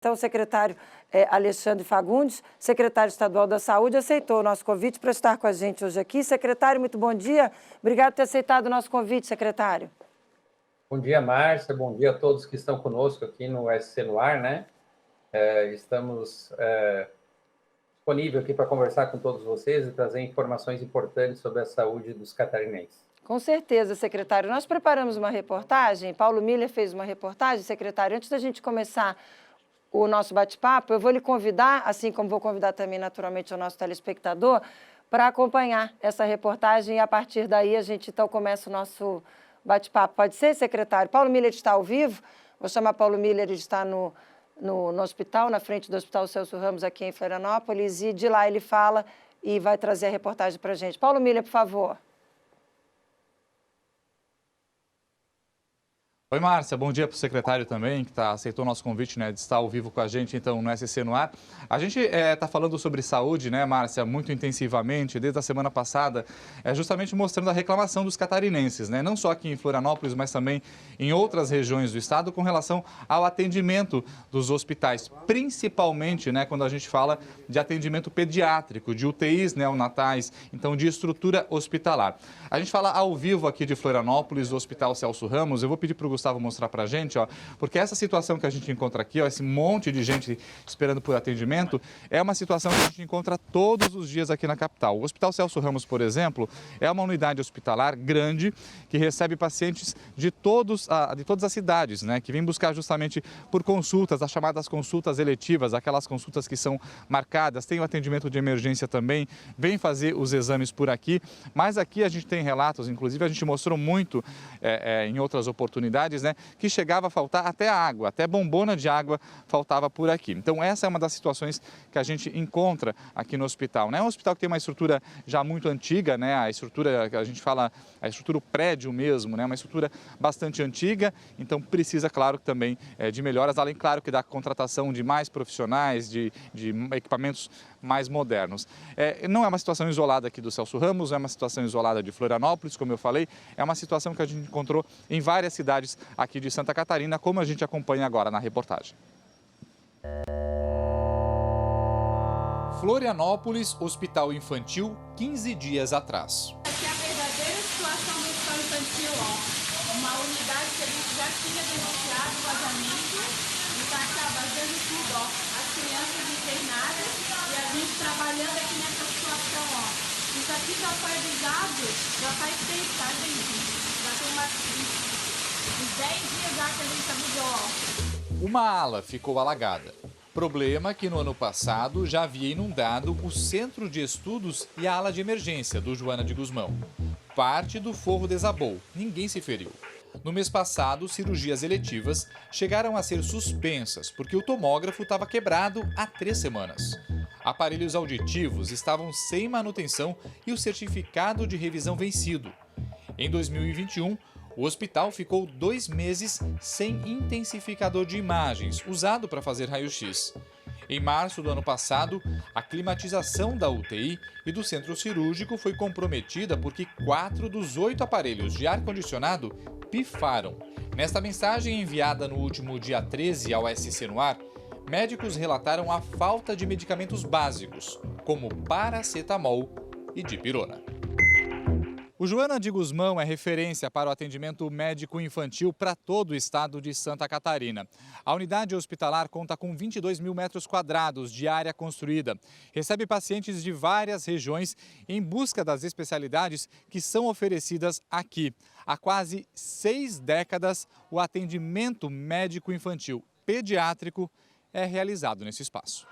Então, o secretário Alexandre Fagundes, secretário estadual da Saúde, aceitou o nosso convite para estar com a gente hoje aqui. Secretário, muito bom dia. Obrigado por ter aceitado o nosso convite, secretário. Bom dia, Márcia. Bom dia a todos que estão conosco aqui no SC no Ar, né? Estamos disponíveis aqui para conversar com todos vocês e trazer informações importantes sobre a saúde dos catarinenses. Com certeza, secretário. Nós preparamos uma reportagem, Paulo Miller fez uma reportagem, secretário. Antes da gente começar o nosso bate-papo, eu vou lhe convidar, assim como vou convidar também naturalmente o nosso telespectador, para acompanhar essa reportagem e a partir daí a gente então começa o nosso bate-papo. Pode ser, secretário? Paulo Miller está ao vivo, vou chamar Paulo Miller, ele está no hospital, na frente do Hospital Celso Ramos aqui em Florianópolis, e de lá ele fala e vai trazer a reportagem para a gente. Paulo Miller, por favor. Oi, Márcia, bom dia para o secretário também, que aceitou o nosso convite, né, de estar ao vivo com a gente, então, no SC no Ar. A gente está falando sobre saúde, né, Márcia, muito intensivamente, desde a semana passada, justamente mostrando a reclamação dos catarinenses, né, não só aqui em Florianópolis, mas também em outras regiões do estado, com relação ao atendimento dos hospitais, principalmente, né, quando a gente fala de atendimento pediátrico, de UTIs neonatais, então, de estrutura hospitalar. A gente fala ao vivo aqui de Florianópolis, do Hospital Celso Ramos. Eu vou pedir para o Gustavo mostrar para a gente, ó, porque essa situação que a gente encontra aqui, ó, esse monte de gente esperando por atendimento, é uma situação que a gente encontra todos os dias aqui na capital. O Hospital Celso Ramos, por exemplo, é uma unidade hospitalar grande que recebe pacientes de todas as cidades, né, que vêm buscar justamente por consultas, as chamadas consultas eletivas, aquelas consultas que são marcadas, tem o atendimento de emergência também, vem fazer os exames por aqui, mas aqui a gente tem relatos, inclusive a gente mostrou muito em outras oportunidades, né, que chegava a faltar até água, até bombona de água faltava por aqui. Então essa é uma das situações que a gente encontra aqui no hospital, né? É um hospital que tem uma estrutura já muito antiga, né? A estrutura que a gente fala, a estrutura o prédio mesmo, né? Uma estrutura bastante antiga, então precisa, claro, também de melhoras, além, claro, que da contratação de mais profissionais, de equipamentos mais modernos. Não é uma situação isolada aqui do Celso Ramos, é uma situação isolada de Florianópolis, como eu falei, é uma situação que a gente encontrou em várias cidades aqui de Santa Catarina, como a gente acompanha agora na reportagem. Florianópolis, Hospital Infantil, 15 dias atrás. Aqui é a verdadeira situação do hospital infantil, ó. Uma unidade que a gente já tinha denunciado o vazamento e está fazendo tudo, ó. As crianças internadas e a gente trabalhando aqui nessa situação, ó. Isso aqui já foi avisado, já faz tempo, tá, gente? Já tem uns 10 dias já que a gente avisou, ó. Uma ala ficou alagada. Problema que no ano passado já havia inundado o Centro de Estudos e a ala de emergência do Joana de Guzmão. Parte do forro desabou, ninguém se feriu. No mês passado, cirurgias eletivas chegaram a ser suspensas porque o tomógrafo estava quebrado há 3 semanas. Aparelhos auditivos estavam sem manutenção e o certificado de revisão vencido. Em 2021, o hospital ficou 2 meses sem intensificador de imagens, usado para fazer raio-x. Em março do ano passado, a climatização da UTI e do centro cirúrgico foi comprometida porque 4 dos 8 aparelhos de ar-condicionado pifaram. Nesta mensagem enviada no último dia 13 ao SC no Ar, médicos relataram a falta de medicamentos básicos, como paracetamol e dipirona. O Joana de Guzmão é referência para o atendimento médico infantil para todo o estado de Santa Catarina. A unidade hospitalar conta com 22 mil metros quadrados de área construída. Recebe pacientes de várias regiões em busca das especialidades que são oferecidas aqui. Há quase 6 décadas, o atendimento médico infantil pediátrico é realizado nesse espaço.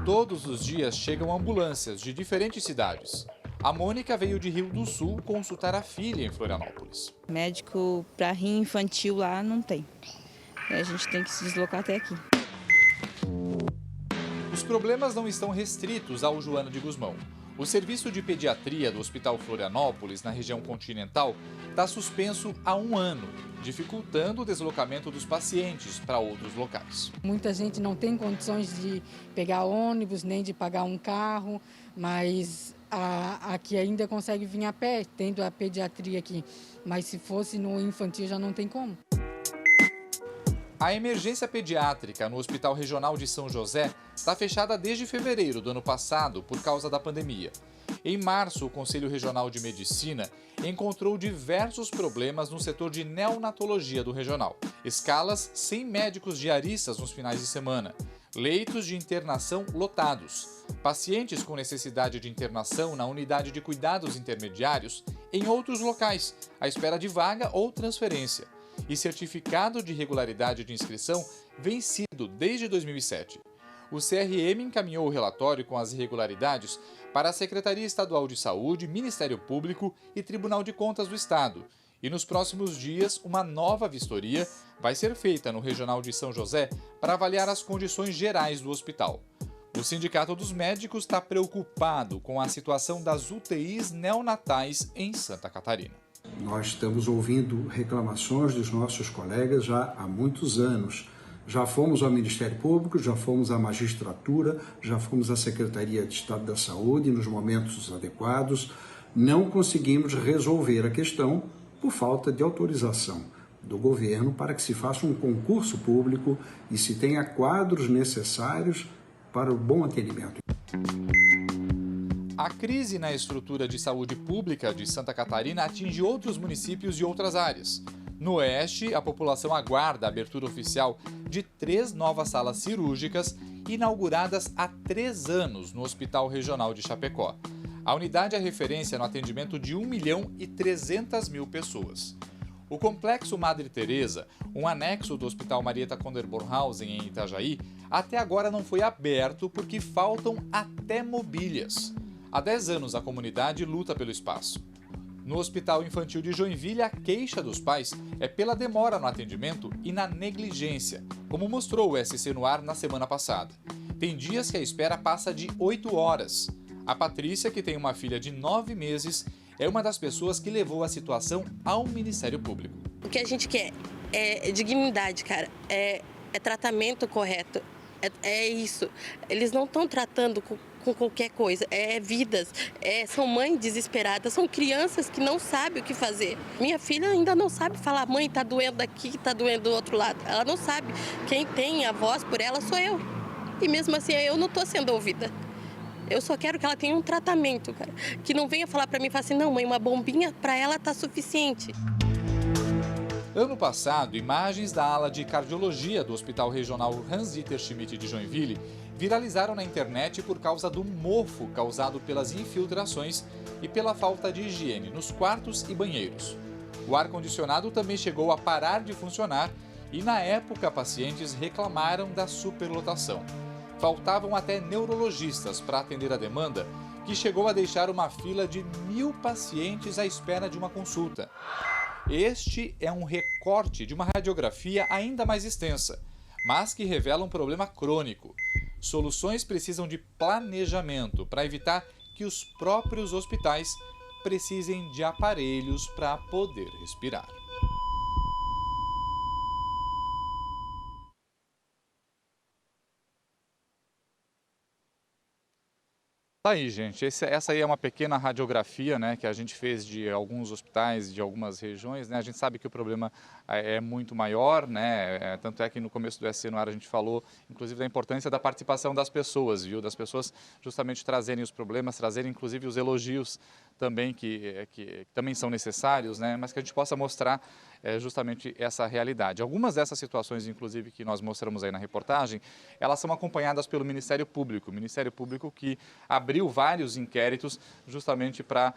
Todos os dias chegam ambulâncias de diferentes cidades. A Mônica veio de Rio do Sul consultar a filha em Florianópolis. Médico para rim infantil lá não tem. A gente tem que se deslocar até aqui. Os problemas não estão restritos ao Joana de Guzmão. O serviço de pediatria do Hospital Florianópolis, na região continental, está suspenso há 1 ano, dificultando o deslocamento dos pacientes para outros locais. Muita gente não tem condições de pegar ônibus, nem de pagar um carro, mas aqui ainda consegue vir a pé, tendo a pediatria aqui. Mas se fosse no infantil já não tem como. A emergência pediátrica no Hospital Regional de São José está fechada desde fevereiro do ano passado por causa da pandemia. Em março, o Conselho Regional de Medicina encontrou diversos problemas no setor de neonatologia do regional. Escalas sem médicos diaristas nos finais de semana, leitos de internação lotados, pacientes com necessidade de internação na unidade de cuidados intermediários em outros locais, à espera de vaga ou transferência, e certificado de regularidade de inscrição vencido desde 2007. O CRM encaminhou o relatório com as irregularidades para a Secretaria Estadual de Saúde, Ministério Público e Tribunal de Contas do Estado. E nos próximos dias, uma nova vistoria vai ser feita no Regional de São José para avaliar as condições gerais do hospital. O Sindicato dos Médicos está preocupado com a situação das UTIs neonatais em Santa Catarina. Nós estamos ouvindo reclamações dos nossos colegas já há muitos anos. Já fomos ao Ministério Público, já fomos à magistratura, já fomos à Secretaria de Estado da Saúde nos momentos adequados. Não conseguimos resolver a questão por falta de autorização do governo para que se faça um concurso público e se tenha quadros necessários para o bom atendimento. A crise na estrutura de saúde pública de Santa Catarina atinge outros municípios e outras áreas. No Oeste, a população aguarda a abertura oficial de 3 novas salas cirúrgicas inauguradas há 3 anos no Hospital Regional de Chapecó. A unidade é referência no atendimento de 1.300.000 pessoas. O Complexo Madre Teresa, um anexo do Hospital Marieta Conder-Bornhausen em Itajaí, até agora não foi aberto porque faltam até mobílias. Há 10 anos a comunidade luta pelo espaço. No Hospital Infantil de Joinville, a queixa dos pais é pela demora no atendimento e na negligência, como mostrou o SC no ar na semana passada. Tem dias que a espera passa de 8 horas. A Patrícia, que tem uma filha de 9 meses, é uma das pessoas que levou a situação ao Ministério Público. O que a gente quer é dignidade, cara, é tratamento correto, é isso. Eles não estão tratando com qualquer coisa, vidas, são mães desesperadas, são crianças que não sabem o que fazer. Minha filha ainda não sabe falar, mãe, tá doendo aqui, tá doendo do outro lado. Ela não sabe, quem tem a voz por ela sou eu. E mesmo assim eu não tô sendo ouvida. Eu só quero que ela tenha um tratamento, cara. Que não venha falar para mim e falar assim, não mãe, uma bombinha para ela tá suficiente. Ano passado, imagens da ala de cardiologia do Hospital Regional Hans-Dieter Schmidt de Joinville viralizaram na internet por causa do mofo causado pelas infiltrações e pela falta de higiene nos quartos e banheiros. O ar-condicionado também chegou a parar de funcionar e, na época, pacientes reclamaram da superlotação. Faltavam até neurologistas para atender a demanda, que chegou a deixar uma fila de 1.000 pacientes à espera de uma consulta. Este é um recorte de uma radiografia ainda mais extensa, mas que revela um problema crônico. Soluções precisam de planejamento para evitar que os próprios hospitais precisem de aparelhos para poder respirar. Tá aí, gente. Essa aí é uma pequena radiografia, né, que a gente fez de alguns hospitais, de algumas regiões, né? A gente sabe que o problema é muito maior, né? Tanto é que no começo do SC no ar a gente falou, inclusive, da importância da participação das pessoas, viu? Das pessoas justamente trazerem os problemas, trazerem inclusive os elogios também que também são necessários, né? Mas que a gente possa mostrar justamente essa realidade. Algumas dessas situações, inclusive, que nós mostramos aí na reportagem, elas são acompanhadas pelo Ministério Público. O Ministério Público que abriu vários inquéritos justamente para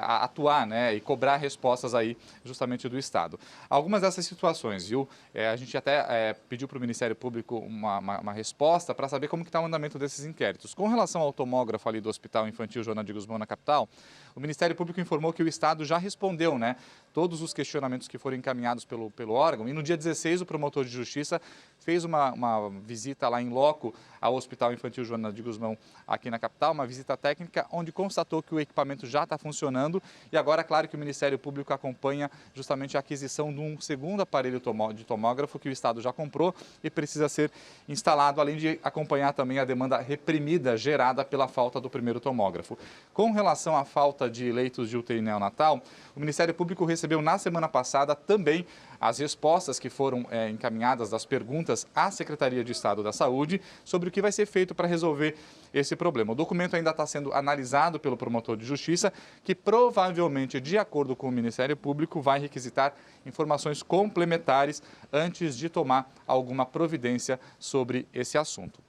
atuar, né, e cobrar respostas aí justamente do Estado. Algumas dessas situações, viu? A gente até pediu para o Ministério Público uma resposta para saber como que está o andamento desses inquéritos. Com relação ao tomógrafo ali do Hospital Infantil Joana de Guzmão, na capital, o Ministério Público informou que o Estado já respondeu, né, todos os questionamentos que foram encaminhados pelo órgão, e no dia 16 o promotor de justiça fez uma visita lá em loco ao Hospital Infantil Joana de Guzmão aqui na capital, uma visita técnica onde constatou que o equipamento já está funcionando e agora, claro, que o Ministério Público acompanha justamente a aquisição de um segundo aparelho de tomógrafo que o Estado já comprou e precisa ser instalado, além de acompanhar também a demanda reprimida gerada pela falta do primeiro tomógrafo. Com relação à falta falta de leitos de UTI neonatal, o Ministério Público recebeu na semana passada também as respostas que foram encaminhadas das perguntas à Secretaria de Estado da Saúde sobre o que vai ser feito para resolver esse problema. O documento ainda está sendo analisado pelo promotor de justiça, que provavelmente, de acordo com o Ministério Público, vai requisitar informações complementares antes de tomar alguma providência sobre esse assunto.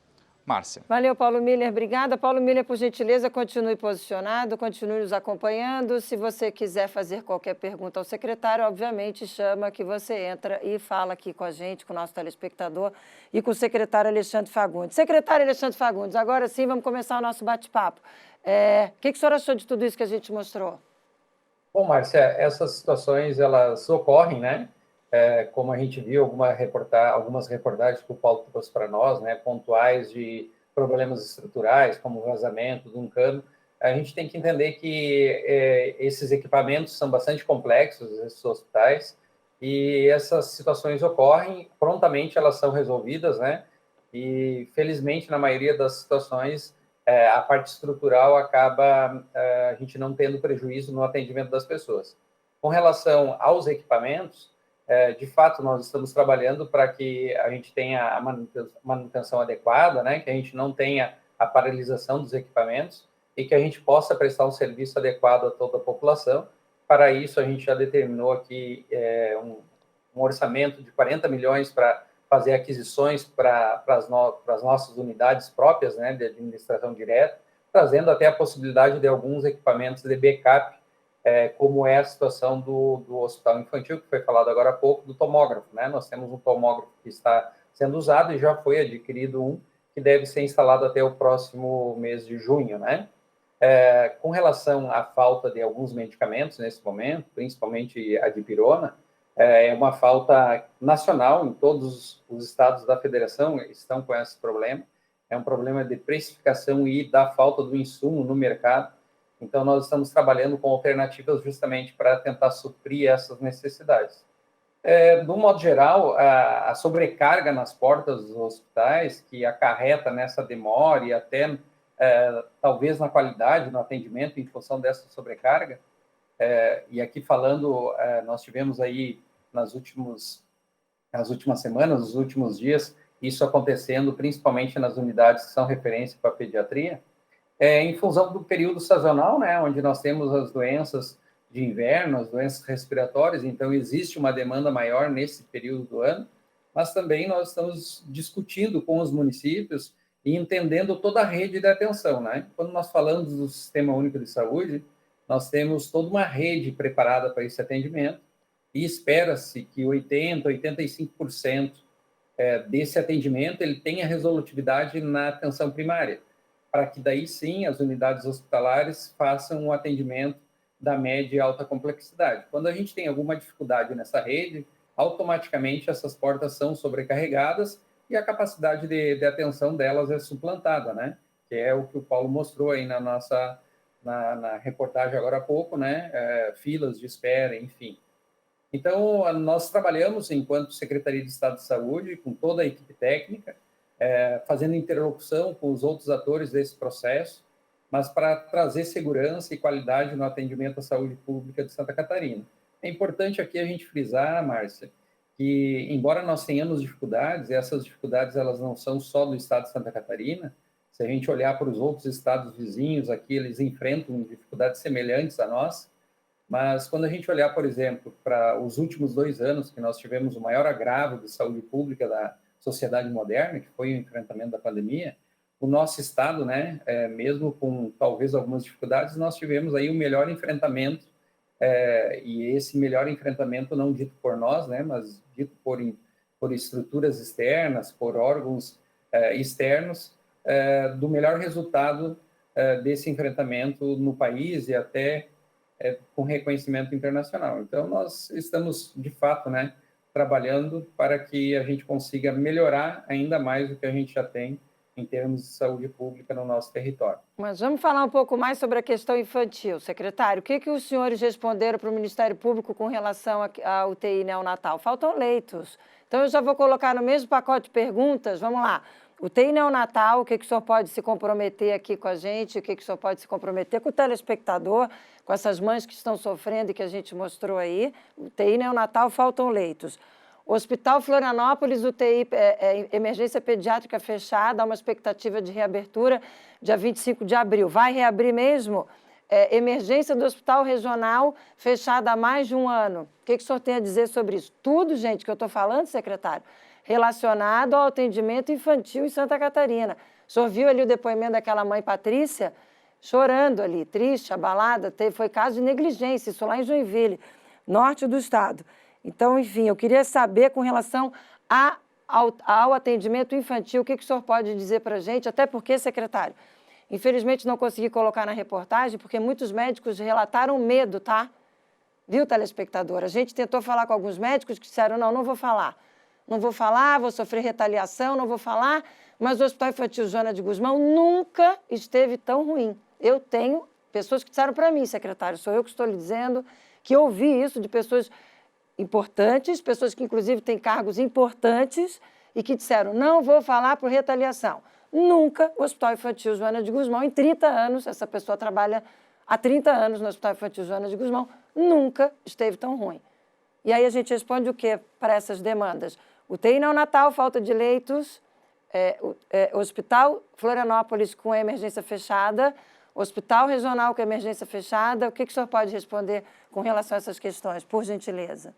Márcia. Valeu, Paulo Miller. Obrigada. Paulo Miller, por gentileza, continue posicionado, continue nos acompanhando. Se você quiser fazer qualquer pergunta ao secretário, obviamente chama que você entra e fala aqui com a gente, com o nosso telespectador e com o secretário Alexandre Fagundes. Secretário Alexandre Fagundes, agora sim vamos começar o nosso bate-papo. O que o senhor achou de tudo isso que a gente mostrou? Bom, Márcia, essas situações, elas ocorrem, né? Como a gente viu algumas reportagens que o Paulo trouxe para nós, né, pontuais de problemas estruturais, como o vazamento de um cano, a gente tem que entender que esses equipamentos são bastante complexos, esses hospitais, e essas situações ocorrem, prontamente elas são resolvidas, né, e felizmente, na maioria das situações, a parte estrutural acaba a gente não tendo prejuízo no atendimento das pessoas. Com relação aos equipamentos, de fato, nós estamos trabalhando para que a gente tenha a manutenção adequada, né? Que a gente não tenha a paralisação dos equipamentos e que a gente possa prestar um serviço adequado a toda a população. Para isso, a gente já determinou aqui um orçamento de 40 milhões para fazer aquisições para as nossas unidades próprias, né, de administração direta, trazendo até a possibilidade de alguns equipamentos de backup, como é a situação do hospital infantil, que foi falado agora há pouco, do tomógrafo, né? Nós temos um tomógrafo que está sendo usado e já foi adquirido um que deve ser instalado até o próximo mês de junho, né? Com relação à falta de alguns medicamentos nesse momento, principalmente a dipirona, é uma falta nacional, em todos os estados da federação estão com esse problema, é um problema de precificação e da falta do insumo no mercado. Então, nós estamos trabalhando com alternativas justamente para tentar suprir essas necessidades. Do modo geral, a sobrecarga nas portas dos hospitais, que acarreta nessa demora e até talvez na qualidade, no atendimento, em função dessa sobrecarga, e aqui falando, nós tivemos aí nas últimas semanas, nos últimos dias, isso acontecendo principalmente nas unidades que são referência para a pediatria, em função do período sazonal, né, onde nós temos as doenças de inverno, as doenças respiratórias, então existe uma demanda maior nesse período do ano, mas também nós estamos discutindo com os municípios e entendendo toda a rede de atenção, né? Quando nós falamos do Sistema Único de Saúde, nós temos toda uma rede preparada para esse atendimento e espera-se que 80%, 85% desse atendimento ele tenha resolutividade na atenção primária, para que daí sim as unidades hospitalares façam um atendimento da média e alta complexidade. Quando a gente tem alguma dificuldade nessa rede, automaticamente essas portas são sobrecarregadas e a capacidade de atenção delas é suplantada, né? Que é o que o Paulo mostrou aí na reportagem agora há pouco, né? Filas de espera, enfim. Então, nós trabalhamos, enquanto Secretaria de Estado de Saúde, com toda a equipe técnica, fazendo interlocução com os outros atores desse processo, mas para trazer segurança e qualidade no atendimento à saúde pública de Santa Catarina. É importante aqui a gente frisar, Márcia, que, embora nós tenhamos dificuldades, e essas dificuldades elas não são só do estado de Santa Catarina, se a gente olhar para os outros estados vizinhos aqui, eles enfrentam dificuldades semelhantes a nós, mas quando a gente olhar, por exemplo, para os últimos 2 anos, que nós tivemos o maior agravo de saúde pública da sociedade moderna, que foi o enfrentamento da pandemia, o nosso estado, né, mesmo com talvez algumas dificuldades, nós tivemos aí o melhor enfrentamento, e esse melhor enfrentamento não dito por nós, né, mas dito por estruturas externas, por órgãos externos, do melhor resultado desse enfrentamento no país e até com reconhecimento internacional. Então, nós estamos, de fato, né, trabalhando para que a gente consiga melhorar ainda mais o que a gente já tem em termos de saúde pública no nosso território. Mas vamos falar um pouco mais sobre a questão infantil. Secretário, o que os senhores responderam para o Ministério Público com relação à UTI neonatal? Faltam leitos. Então, eu já vou colocar no mesmo pacote de perguntas, vamos lá. UTI neonatal, o que o senhor pode se comprometer aqui com a gente, o que o senhor pode se comprometer com o telespectador, com essas mães que estão sofrendo e que a gente mostrou aí. UTI neonatal, faltam leitos. Hospital Florianópolis, UTI, emergência pediátrica fechada, há uma expectativa de reabertura dia 25 de abril. Vai reabrir mesmo? Emergência do Hospital Regional fechada há mais de um ano. O que o senhor tem a dizer sobre isso? Tudo, gente, que eu estou falando, secretário, relacionado ao atendimento infantil em Santa Catarina. O senhor viu ali o depoimento daquela mãe Patrícia, chorando ali, triste, abalada, foi caso de negligência, isso lá em Joinville, norte do estado. Então, enfim, eu queria saber com relação ao atendimento infantil, o que o senhor pode dizer para a gente, até porque, secretário, infelizmente não consegui colocar na reportagem, porque muitos médicos relataram medo, tá? Viu, telespectador? A gente tentou falar com alguns médicos que disseram, não vou falar. Não vou falar, vou sofrer retaliação, não vou falar, mas o Hospital Infantil Joana de Guzmão nunca esteve tão ruim. Eu tenho pessoas que disseram para mim, secretário, sou eu que estou lhe dizendo, que ouvi isso de pessoas importantes, pessoas que inclusive têm cargos importantes e que disseram, não vou falar por retaliação. Nunca o Hospital Infantil Joana de Guzmão, em 30 anos, essa pessoa trabalha há 30 anos no Hospital Infantil Joana de Guzmão, nunca esteve tão ruim. E aí a gente responde o quê para essas demandas? UTI neonatal, falta de leitos, Hospital Florianópolis com emergência fechada, Hospital Regional com emergência fechada. O que o senhor pode responder com relação a essas questões, por gentileza?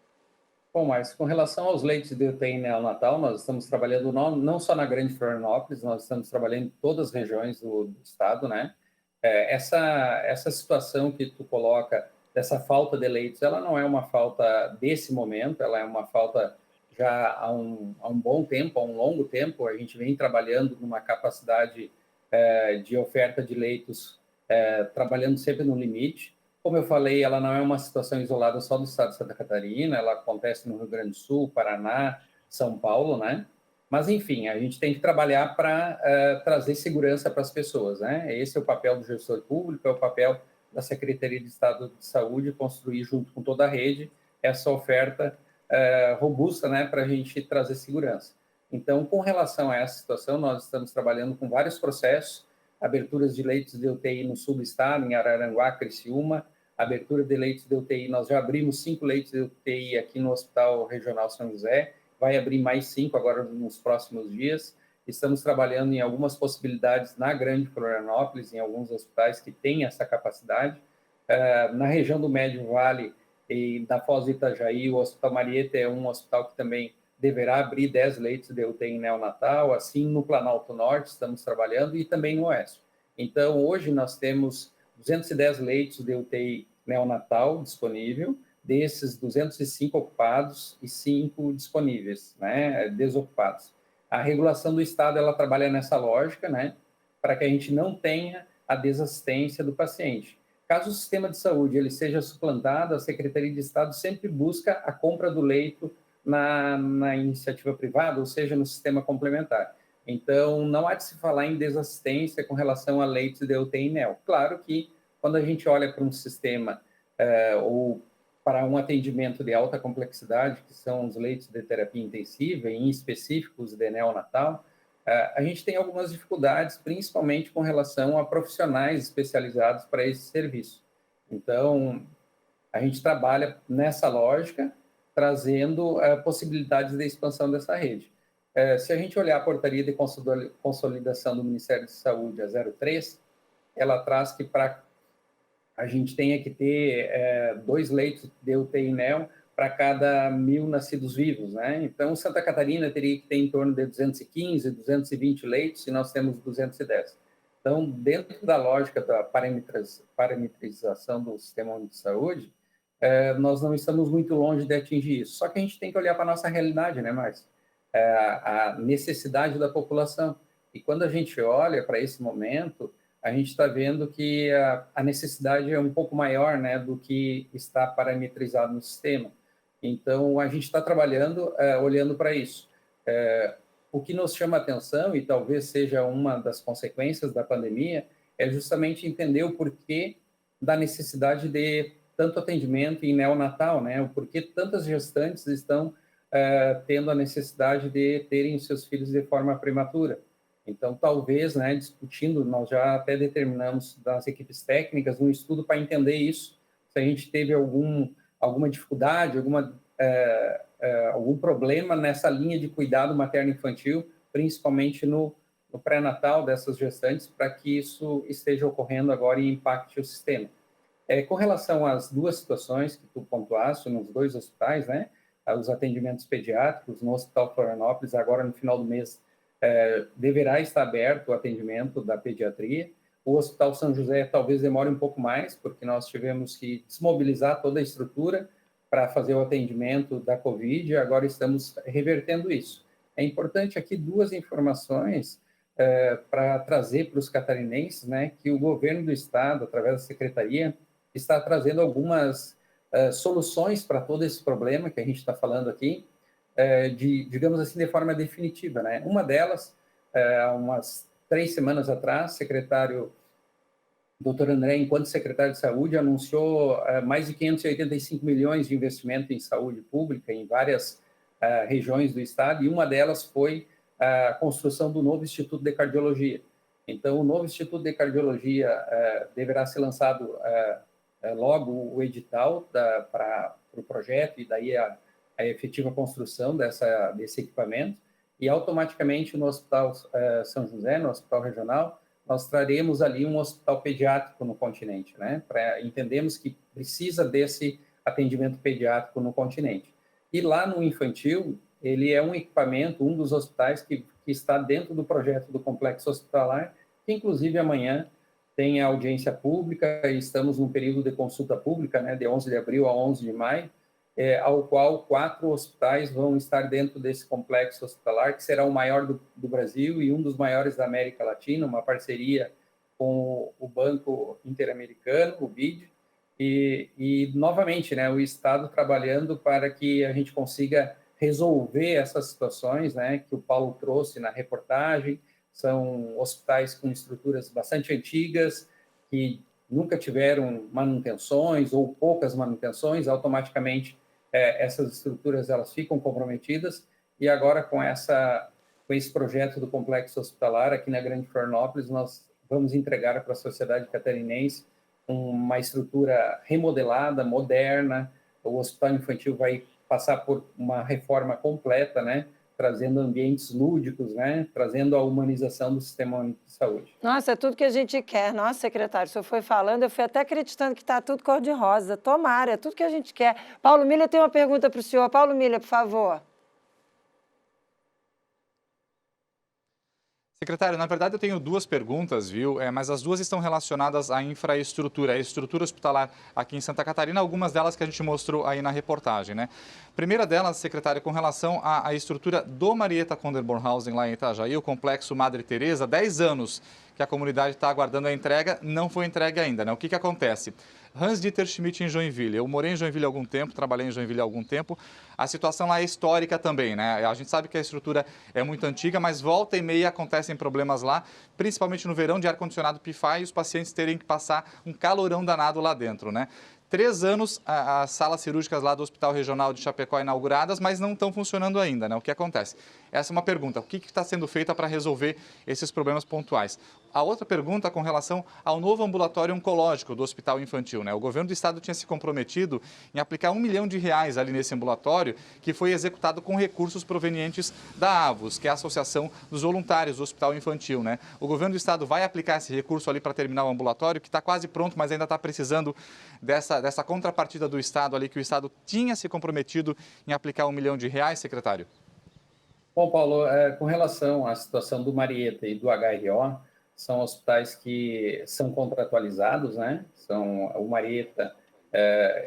Bom, mas com relação aos leitos de UTI neonatal, nós estamos trabalhando não só na Grande Florianópolis, nós estamos trabalhando em todas as regiões do estado, né? Essa situação que tu coloca dessa falta de leitos, ela não é uma falta desse momento, ela é uma falta já há um bom tempo, há um longo tempo. A gente vem trabalhando numa capacidade de oferta de leitos, trabalhando sempre no limite. Como eu falei, ela não é uma situação isolada só do estado de Santa Catarina, ela acontece no Rio Grande do Sul, Paraná, São Paulo, né? Mas, enfim, a gente tem que trabalhar para trazer segurança para as pessoas, né? Esse é o papel do gestor público, é o papel da Secretaria de Estado de Saúde, construir junto com toda a rede essa oferta robusta, né, para a gente trazer segurança. Então, com relação a essa situação, nós estamos trabalhando com vários processos, aberturas de leitos de UTI no sul do estado, em Araranguá, Criciúma, abertura de leitos de UTI, nós já abrimos 5 leitos de UTI aqui no Hospital Regional São José, vai abrir mais 5 agora nos próximos dias. Estamos trabalhando em algumas possibilidades na Grande Florianópolis, em alguns hospitais que têm essa capacidade. Na região do Médio Vale e da Foz do Itajaí, o Hospital Marieta é um hospital que também deverá abrir 10 leitos de UTI neonatal, assim no Planalto Norte estamos trabalhando e também no Oeste. Então, hoje nós temos 210 leitos de UTI neonatal disponível, desses 205 ocupados e 5 disponíveis, né, desocupados. A regulação do Estado, ela trabalha nessa lógica, né, para que a gente não tenha a desassistência do paciente. Caso o sistema de saúde ele seja suplantado, a Secretaria de Estado sempre busca a compra do leito na iniciativa privada, ou seja, no sistema complementar. Então, não há de se falar em desassistência com relação a leitos de UTI neo. Claro que, quando a gente olha para um sistema ou para um atendimento de alta complexidade, que são os leitos de terapia intensiva, em específico os de neonatal, a gente tem algumas dificuldades, principalmente com relação a profissionais especializados para esse serviço. Então, a gente trabalha nessa lógica, trazendo possibilidades de expansão dessa rede. Se a gente olhar a portaria de consolidação do Ministério da Saúde, a 03, ela traz que a gente tenha que ter 2 leitos de UTI neo para cada 1.000 nascidos vivos, né? Então, Santa Catarina teria que ter em torno de 215, 220 leitos, e nós temos 210. Então, dentro da lógica da parametrização do sistema de saúde, nós não estamos muito longe de atingir isso. Só que a gente tem que olhar para a nossa realidade, né, Márcio? A necessidade da população. E quando a gente olha para esse momento, a gente está vendo que a necessidade é um pouco maior, né, do que está parametrizado no sistema. Então, a gente está trabalhando, olhando para isso. O que nos chama a atenção, e talvez seja uma das consequências da pandemia, é justamente entender o porquê da necessidade de tanto atendimento em neonatal, né? O porquê tantas gestantes estão tendo a necessidade de terem os seus filhos de forma prematura. Então, talvez, né, discutindo, nós já até determinamos das equipes técnicas um estudo para entender isso, se a gente teve alguma dificuldade, algum problema nessa linha de cuidado materno-infantil, principalmente no pré-natal dessas gestantes, para que isso esteja ocorrendo agora e impacte o sistema. Com relação às duas situações que tu pontuaste, nos dois hospitais, né, os atendimentos pediátricos no Hospital Florianópolis, agora no final do mês, deverá estar aberto o atendimento da pediatria. O Hospital São José talvez demore um pouco mais, porque nós tivemos que desmobilizar toda a estrutura para fazer o atendimento da Covid, e agora estamos revertendo isso. É importante aqui duas informações para trazer para os catarinenses, né, que o governo do estado, através da secretaria, está trazendo algumas soluções para todo esse problema que a gente está falando aqui, digamos assim, de forma definitiva, né? Uma delas, umas 3 semanas atrás, o secretário Dr. André, enquanto secretário de Saúde, anunciou mais de 585 milhões de investimento em saúde pública em várias regiões do estado, e uma delas foi a construção do novo Instituto de Cardiologia. Então, o novo Instituto de Cardiologia deverá ser lançado logo o edital para o projeto e daí a efetiva construção desse equipamento, e automaticamente no Hospital São José, no Hospital Regional, nós traremos ali um hospital pediátrico no continente, né? Entendemos que precisa desse atendimento pediátrico no continente. E lá no infantil, ele é um equipamento, um dos hospitais que está dentro do projeto do complexo hospitalar, que inclusive amanhã tem a audiência pública, e estamos num período de consulta pública, né, de 11 de abril a 11 de maio, ao qual 4 hospitais vão estar dentro desse complexo hospitalar, que será o maior do Brasil e um dos maiores da América Latina, uma parceria com o Banco Interamericano, o BID, e novamente, né, o Estado trabalhando para que a gente consiga resolver essas situações, né, que o Paulo trouxe na reportagem. São hospitais com estruturas bastante antigas, que nunca tiveram manutenções ou poucas manutenções, automaticamente essas estruturas elas ficam comprometidas, e agora com esse projeto do complexo hospitalar aqui na Grande Florianópolis, nós vamos entregar para a sociedade catarinense uma estrutura remodelada, moderna. O hospital infantil vai passar por uma reforma completa, né, trazendo ambientes lúdicos, né, trazendo a humanização do sistema único de saúde. Nossa, é tudo que a gente quer. Nossa, secretário, o senhor foi falando, eu fui até acreditando que está tudo cor-de-rosa. Tomara, é tudo que a gente quer. Paulo Miller tem uma pergunta para o senhor. Paulo Miller, por favor. Secretário, na verdade eu tenho duas perguntas, viu? Mas as duas estão relacionadas à infraestrutura, a estrutura hospitalar aqui em Santa Catarina, algumas delas que a gente mostrou aí na reportagem, né? Primeira delas, secretário, com relação à estrutura do Marieta Konderbornhausen lá em Itajaí, o complexo Madre Teresa, 10 anos que a comunidade está aguardando a entrega, não foi entregue ainda, né? O que acontece? Hans-Dieter Schmidt em Joinville. Eu morei em Joinville há algum tempo, trabalhei em Joinville há algum tempo. A situação lá é histórica também, né? A gente sabe que a estrutura é muito antiga, mas volta e meia acontecem problemas lá, principalmente no verão, de ar-condicionado pifar e os pacientes terem que passar um calorão danado lá dentro, né? 3 anos as salas cirúrgicas lá do Hospital Regional de Chapecó inauguradas, mas não estão funcionando ainda, né? O que acontece? Essa é uma pergunta. O que está sendo feito para resolver esses problemas pontuais? A outra pergunta com relação ao novo ambulatório oncológico do Hospital Infantil, né? O governo do estado tinha se comprometido em aplicar R$1 milhão ali nesse ambulatório, que foi executado com recursos provenientes da AVOS, que é a Associação dos Voluntários do Hospital Infantil, né? O governo do estado vai aplicar esse recurso ali para terminar o ambulatório, que está quase pronto, mas ainda está precisando dessa contrapartida do estado ali, que o estado tinha se comprometido em aplicar R$1 milhão, secretário? Bom, Paulo, com relação à situação do Marieta e do HRO, são hospitais que são contratualizados, né? O Marieta,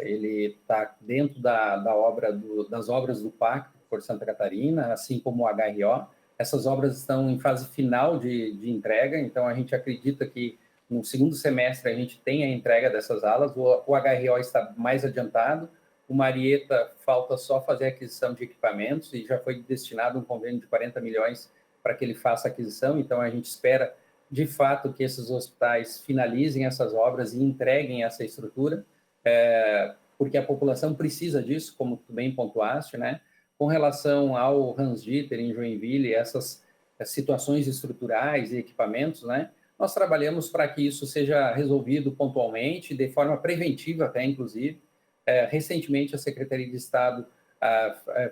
ele está dentro das obras do Pacto por Santa Catarina, assim como o HRO. Essas obras estão em fase final de entrega, então a gente acredita que no segundo semestre a gente tem a entrega dessas alas. O HRO está mais adiantado. O Marieta falta só fazer a aquisição de equipamentos e já foi destinado um convênio de 40 milhões para que ele faça a aquisição. Então, a gente espera, de fato, que esses hospitais finalizem essas obras e entreguem essa estrutura, porque a população precisa disso, como tu bem pontuaste, né? Com relação ao Hans-Dieter em Joinville, essas situações estruturais e equipamentos, né? Nós trabalhamos para que isso seja resolvido pontualmente, de forma preventiva até, inclusive. Recentemente, a Secretaria de Estado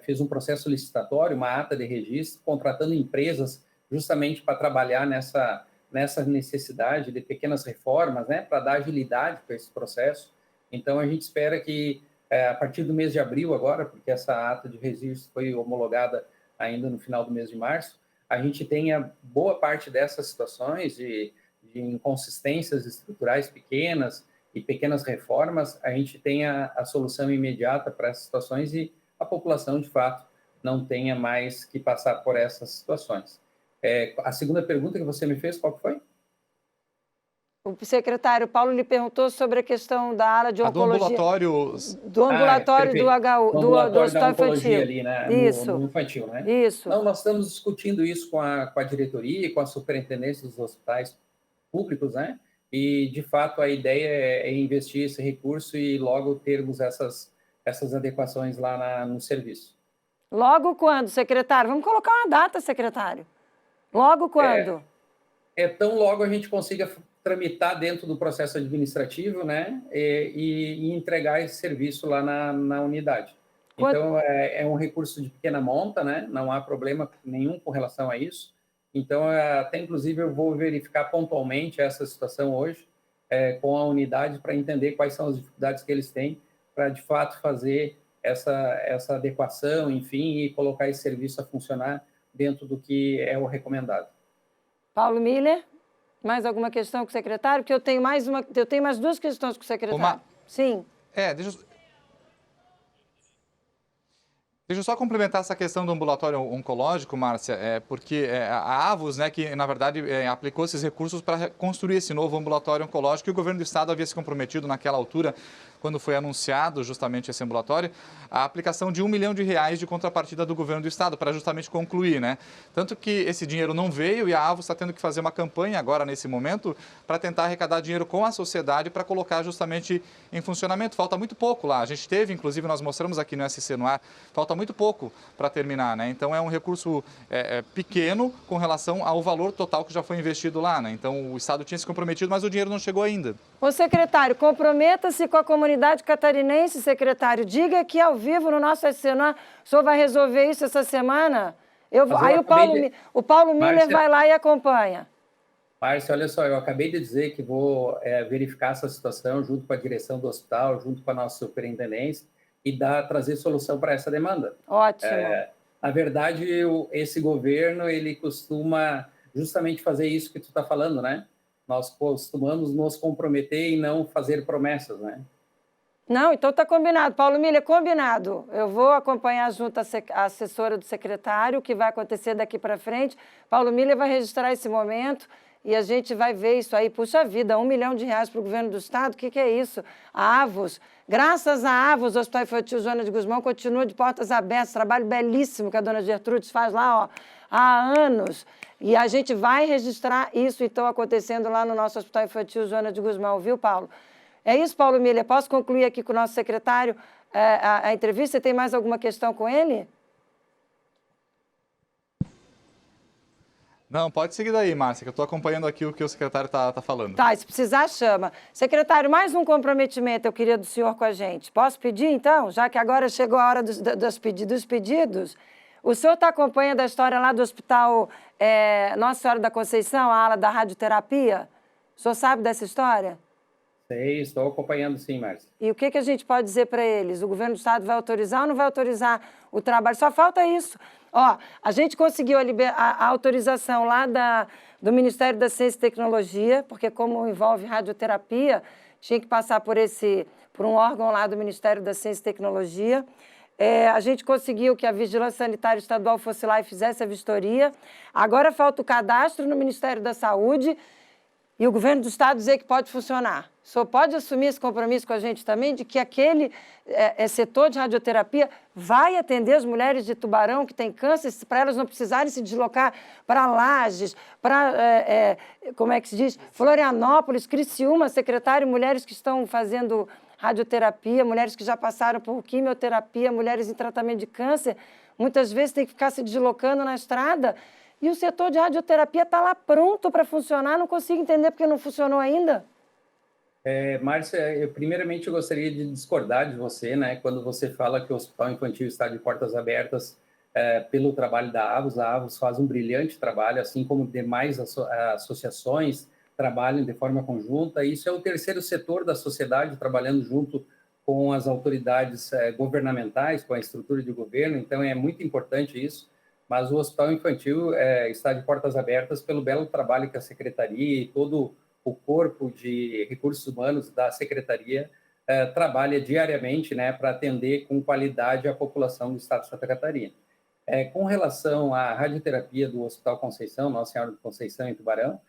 fez um processo licitatório, uma ata de registro, contratando empresas justamente para trabalhar nessa necessidade de pequenas reformas, né, para dar agilidade para esse processo. Então, a gente espera que, a partir do mês de abril agora, porque essa ata de registro foi homologada ainda no final do mês de março, a gente tenha boa parte dessas situações de inconsistências estruturais pequenas e pequenas reformas, a gente tenha a solução imediata para essas situações e a população, de fato, não tenha mais que passar por essas situações. A segunda pergunta que você me fez, qual foi? O secretário Paulo lhe perguntou sobre a questão da ala de oncologia. Do ambulatório do Hospital Infantil. Ali, né? Isso. No infantil, né? Isso. Não, nós estamos discutindo isso com a diretoria e com a superintendência dos hospitais públicos, né? E, de fato, a ideia é investir esse recurso e logo termos essas adequações lá no serviço. Logo quando, secretário? Vamos colocar uma data, secretário. Logo quando? Tão logo a gente consiga tramitar dentro do processo administrativo, né, e entregar esse serviço lá na unidade. Então, é um recurso de pequena monta, né, não há problema nenhum com relação a isso. Então, até inclusive eu vou verificar pontualmente essa situação hoje com a unidade para entender quais são as dificuldades que eles têm para, de fato, fazer essa adequação, enfim, e colocar esse serviço a funcionar dentro do que é o recomendado. Paulo Miller? Mais alguma questão com o secretário? Porque eu tenho mais duas questões com o secretário. Sim. Deixa eu só complementar essa questão do ambulatório oncológico, Márcia, porque a AVOS, né, que na verdade aplicou esses recursos para construir esse novo ambulatório oncológico, e o governo do estado havia se comprometido naquela altura, quando foi anunciado justamente esse ambulatório, a aplicação de R$1 milhão de contrapartida do governo do estado, para justamente concluir, né? Tanto que esse dinheiro não veio e a AVOS está tendo que fazer uma campanha agora, nesse momento, para tentar arrecadar dinheiro com a sociedade para colocar justamente em funcionamento. Falta muito pouco lá. A gente teve, inclusive, nós mostramos aqui no SC no ar, falta muito pouco para terminar, né? Então é um recurso pequeno com relação ao valor total que já foi investido lá, né? Então o estado tinha se comprometido, mas o dinheiro não chegou ainda. Ô secretário, comprometa-se com a comunidade catarinense, secretário. Diga aqui ao vivo no nosso SC no ar, o senhor vai resolver isso essa semana? Aí o Paulo Miller vai lá e acompanha. Márcia, olha só, eu acabei de dizer que vou verificar essa situação junto com a direção do hospital, junto com a nossa superintendência, e trazer solução para essa demanda. Ótimo. Na verdade, esse governo, ele costuma justamente fazer isso que tu está falando, né? Nós costumamos nos comprometer e não fazer promessas, né? Não, então está combinado. Paulo Miller, combinado. Eu vou acompanhar junto a assessora do secretário o que vai acontecer daqui para frente. Paulo Miller vai registrar esse momento e a gente vai ver isso aí. Puxa vida, R$1 milhão para o governo do estado, o que é isso? A AVOS, graças à AVOS, o Hospital Infantil Joana de Guzmão continua de portas abertas, trabalho belíssimo que a dona Gertrudes faz lá, ó, há anos. E a gente vai registrar isso, então, acontecendo lá no nosso Hospital Infantil Joana de Guzmão, viu, Paulo? É isso, Paulo Miller. Posso concluir aqui com o nosso secretário a entrevista? Você tem mais alguma questão com ele? Não, pode seguir daí, Márcia, que eu estou acompanhando aqui o que o secretário está falando. Tá, se precisar, chama. Secretário, mais um comprometimento eu queria do senhor com a gente. Posso pedir, então? Já que agora chegou a hora dos pedidos. O senhor está acompanhando a história lá do Hospital Nossa Senhora da Conceição, a ala da radioterapia? O senhor sabe dessa história? Sei, estou acompanhando sim, Márcia. E o que a gente pode dizer para eles? O governo do estado vai autorizar ou não vai autorizar o trabalho? Só falta isso. Ó, a gente conseguiu a autorização lá do Ministério da Ciência e Tecnologia, porque como envolve radioterapia, tinha que passar por um órgão lá do Ministério da Ciência e Tecnologia. A gente conseguiu que a Vigilância Sanitária Estadual fosse lá e fizesse a vistoria. Agora falta o cadastro no Ministério da Saúde e o governo do estado dizer que pode funcionar. O senhor pode assumir esse compromisso com a gente também de que aquele setor de radioterapia vai atender as mulheres de Tubarão que têm câncer, para elas não precisarem se deslocar para Lages, para, como é que se diz, Florianópolis, Criciúma, secretário, mulheres que estão fazendo radioterapia, mulheres que já passaram por quimioterapia, mulheres em tratamento de câncer, muitas vezes têm que ficar se deslocando na estrada. E o setor de radioterapia está lá pronto para funcionar, não consigo entender porque não funcionou ainda. Márcia, primeiramente eu gostaria de discordar de você, né, quando você fala que o Hospital Infantil está de portas abertas pelo trabalho da AVOS. A AVOS faz um brilhante trabalho, assim como demais associações trabalham de forma conjunta. Isso é o terceiro setor da sociedade trabalhando junto com as autoridades governamentais, com a estrutura de governo, então é muito importante isso. Mas o Hospital Infantil está de portas abertas pelo belo trabalho que a Secretaria e todo o corpo de recursos humanos da Secretaria trabalha diariamente, né, para atender com qualidade a população do Estado de Santa Catarina. Com relação à radioterapia do Hospital Conceição, Nossa Senhora de Conceição em Tubarão,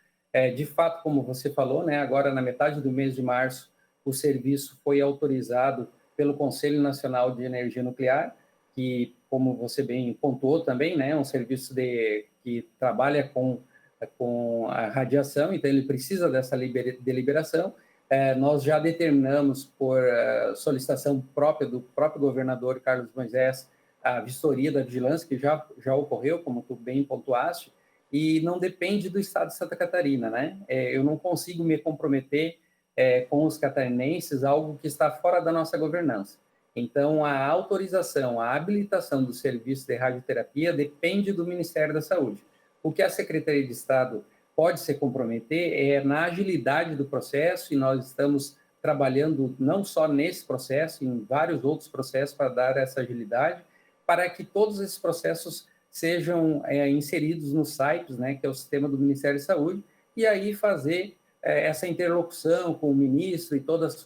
de fato, como você falou, né, agora na metade do mês de março, o serviço foi autorizado pelo Conselho Nacional de Energia Nuclear, que, como você bem pontuou também, né, é um serviço que trabalha com a radiação, então ele precisa dessa deliberação. Nós já determinamos, por solicitação própria do próprio governador Carlos Moisés, a vistoria da vigilância, que já ocorreu, como tu bem pontuaste, e não depende do Estado de Santa Catarina, né? Eu não consigo me comprometer com os catarinenses, algo que está fora da nossa governança. Então, a autorização, a habilitação do serviço de radioterapia depende do Ministério da Saúde. O que a Secretaria de Estado pode se comprometer é na agilidade do processo, e nós estamos trabalhando não só nesse processo, em vários outros processos para dar essa agilidade, para que todos esses processos sejam inseridos nos sites, né, que é o sistema do Ministério da Saúde, e aí fazer essa interlocução com o ministro e todos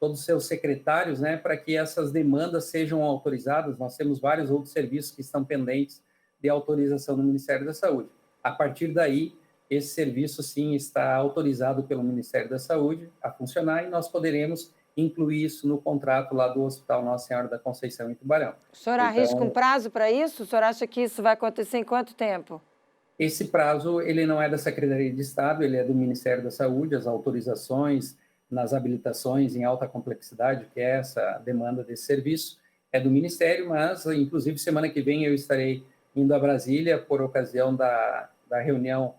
os seus secretários, né, para que essas demandas sejam autorizadas. Nós temos vários outros serviços que estão pendentes de autorização do Ministério da Saúde. A partir daí, esse serviço, sim, está autorizado pelo Ministério da Saúde a funcionar, e nós poderemos incluir isso no contrato lá do Hospital Nossa Senhora da Conceição em Tubarão. O senhor arrisca um prazo para isso? O senhor acha que isso vai acontecer em quanto tempo? Esse prazo, ele não é da Secretaria de Estado, ele é do Ministério da Saúde. As autorizações nas habilitações em alta complexidade, que é essa demanda desse serviço, é do Ministério, mas, inclusive, semana que vem eu estarei indo a Brasília por ocasião da reunião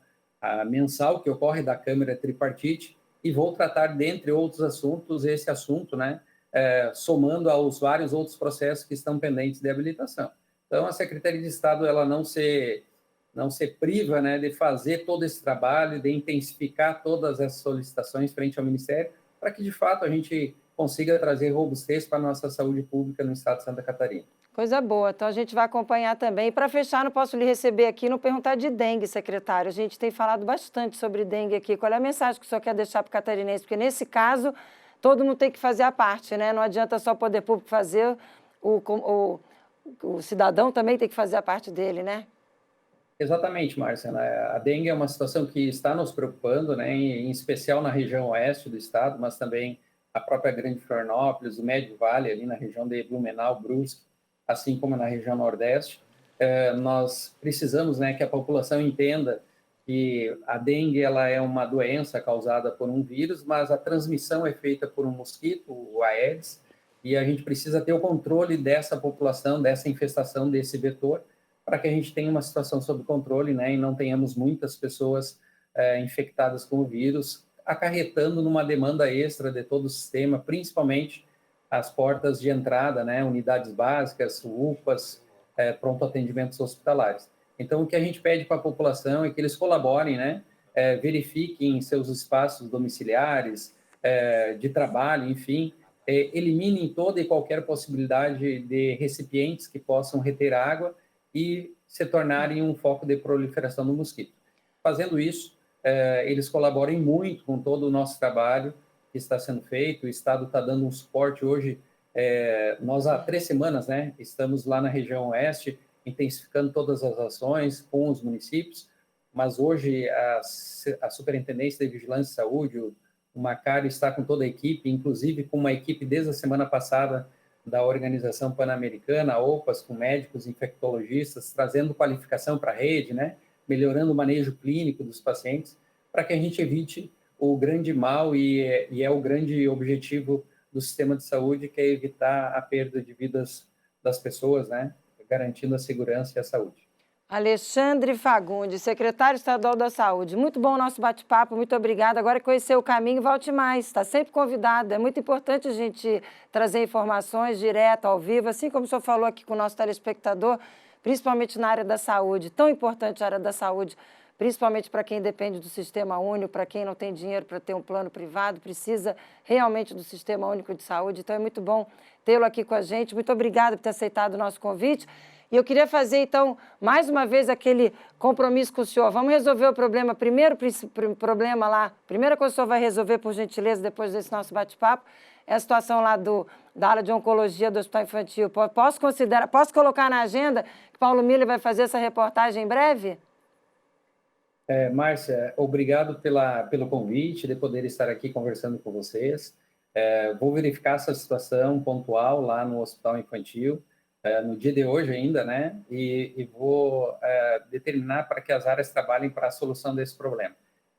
mensal que ocorre da Câmara Tripartite, e vou tratar, dentre outros assuntos, esse assunto, né, somando aos vários outros processos que estão pendentes de habilitação. Então, a Secretaria de Estado, ela não se priva, né, de fazer todo esse trabalho, de intensificar todas essas solicitações frente ao Ministério, para que, de fato, a gente consiga trazer robustez para a nossa saúde pública no Estado de Santa Catarina. Coisa boa. Então, a gente vai acompanhar também. Para fechar, não posso lhe receber aqui, não perguntar de dengue, secretário. A gente tem falado bastante sobre dengue aqui. Qual é a mensagem que o senhor quer deixar para o catarinense? Porque, nesse caso, todo mundo tem que fazer a parte, né? Não adianta só o poder público fazer, o cidadão também tem que fazer a parte dele, né? Exatamente, Márcia. A dengue é uma situação que está nos preocupando, né? Em especial na região oeste do estado, mas também a própria Grande Florianópolis, o Médio Vale, ali na região de Blumenau, Brusque, assim como na região nordeste. Nós precisamos, né, que a população entenda que a dengue, ela é uma doença causada por um vírus, mas a transmissão é feita por um mosquito, o Aedes, e a gente precisa ter o controle dessa população, dessa infestação desse vetor, para que a gente tenha uma situação sob controle, né, e não tenhamos muitas pessoas infectadas com o vírus, acarretando numa demanda extra de todo o sistema, principalmente as portas de entrada, né, unidades básicas, UPAs, pronto atendimentos hospitalares. Então, o que a gente pede para a população é que eles colaborem, né, verifiquem seus espaços domiciliares, de trabalho, enfim, eliminem toda e qualquer possibilidade de recipientes que possam reter água e se tornarem um foco de proliferação do mosquito. Fazendo isso, eles colaborem muito com todo o nosso trabalho que está sendo feito. O Estado está dando um suporte hoje. Nós, há 3 semanas, né, estamos lá na região oeste, intensificando todas as ações com os municípios, mas hoje a Superintendência de Vigilância e Saúde, o Macário, está com toda a equipe, inclusive com uma equipe desde a semana passada da Organização Pan-Americana, a OPAS, com médicos infectologistas, trazendo qualificação para a rede, né, melhorando o manejo clínico dos pacientes, para que a gente evite o grande mal, e é o grande objetivo do sistema de saúde, que é evitar a perda de vidas das pessoas, né, garantindo a segurança e a saúde. Alexandre Fagundes, secretário estadual da Saúde. Muito bom o nosso bate-papo, muito obrigada. Agora conheceu o caminho, volte mais. Está sempre convidado. É muito importante a gente trazer informações direto, ao vivo, assim como o senhor falou aqui com o nosso telespectador, principalmente na área da saúde. Tão importante a área da saúde, principalmente para quem depende do Sistema Único, para quem não tem dinheiro para ter um plano privado, precisa realmente do Sistema Único de Saúde. Então é muito bom tê-lo aqui com a gente. Muito obrigada por ter aceitado o nosso convite. E eu queria fazer, então, mais uma vez aquele compromisso com o senhor. Vamos resolver o problema, primeiro problema lá, primeira coisa que o senhor vai resolver, por gentileza, depois desse nosso bate-papo, é a situação lá da ala de oncologia do Hospital Infantil. Posso colocar na agenda que Paulo Miller vai fazer essa reportagem em breve? Márcia, obrigado pelo convite, de poder estar aqui conversando com vocês. Vou verificar essa situação pontual lá no Hospital Infantil, no dia de hoje ainda, né? E vou determinar para que as áreas trabalhem para a solução desse problema.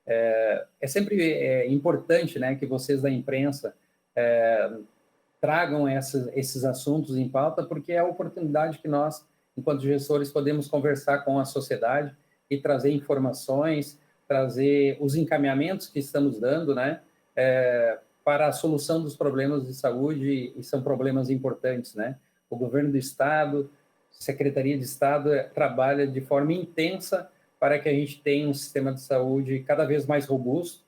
É sempre importante, né, que vocês da imprensa tragam esses assuntos em pauta, porque é a oportunidade que nós, enquanto gestores, podemos conversar com a sociedade e trazer informações, trazer os encaminhamentos que estamos dando, né, para a solução dos problemas de saúde, e são problemas importantes, né? O governo do Estado, Secretaria de Estado, trabalha de forma intensa para que a gente tenha um sistema de saúde cada vez mais robusto,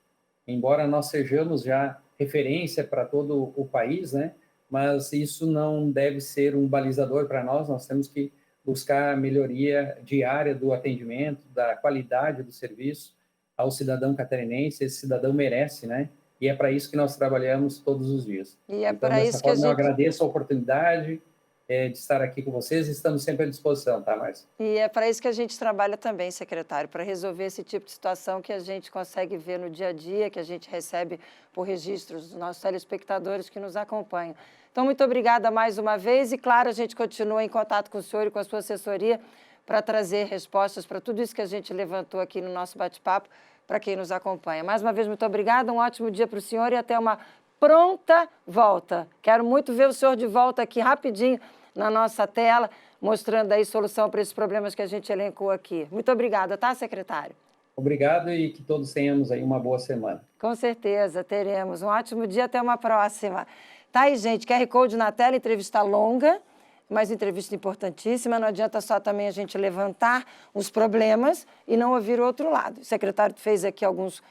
embora nós sejamos já referência para todo o país, né? Mas isso não deve ser um balizador para nós temos que buscar a melhoria diária do atendimento, da qualidade do serviço ao cidadão catarinense. Esse cidadão merece, né? E é para isso que nós trabalhamos todos os dias. E é então, para isso que a gente... Eu agradeço a oportunidade de estar aqui com vocês e estamos sempre à disposição, tá, Márcia? E é para isso que a gente trabalha também, secretário, para resolver esse tipo de situação que a gente consegue ver no dia a dia, que a gente recebe por registros dos nossos telespectadores que nos acompanham. Então, muito obrigada mais uma vez e, claro, a gente continua em contato com o senhor e com a sua assessoria para trazer respostas para tudo isso que a gente levantou aqui no nosso bate-papo para quem nos acompanha. Mais uma vez, muito obrigada, um ótimo dia para o senhor e até uma pronta volta. Quero muito ver o senhor de volta aqui rapidinho na nossa tela, mostrando aí solução para esses problemas que a gente elencou aqui. Muito obrigada, tá, secretário? Obrigado e que todos tenhamos aí uma boa semana. Com certeza, teremos. Um ótimo dia, até uma próxima. Tá aí, gente, QR Code na tela, entrevista longa, mas entrevista importantíssima. Não adianta só também a gente levantar os problemas e não ouvir o outro lado. O secretário fez aqui alguns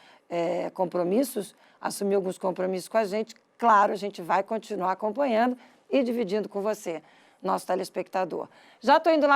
compromissos, assumiu alguns compromissos com a gente. Claro, a gente vai continuar acompanhando e dividindo com você, nosso telespectador. Já estou indo lá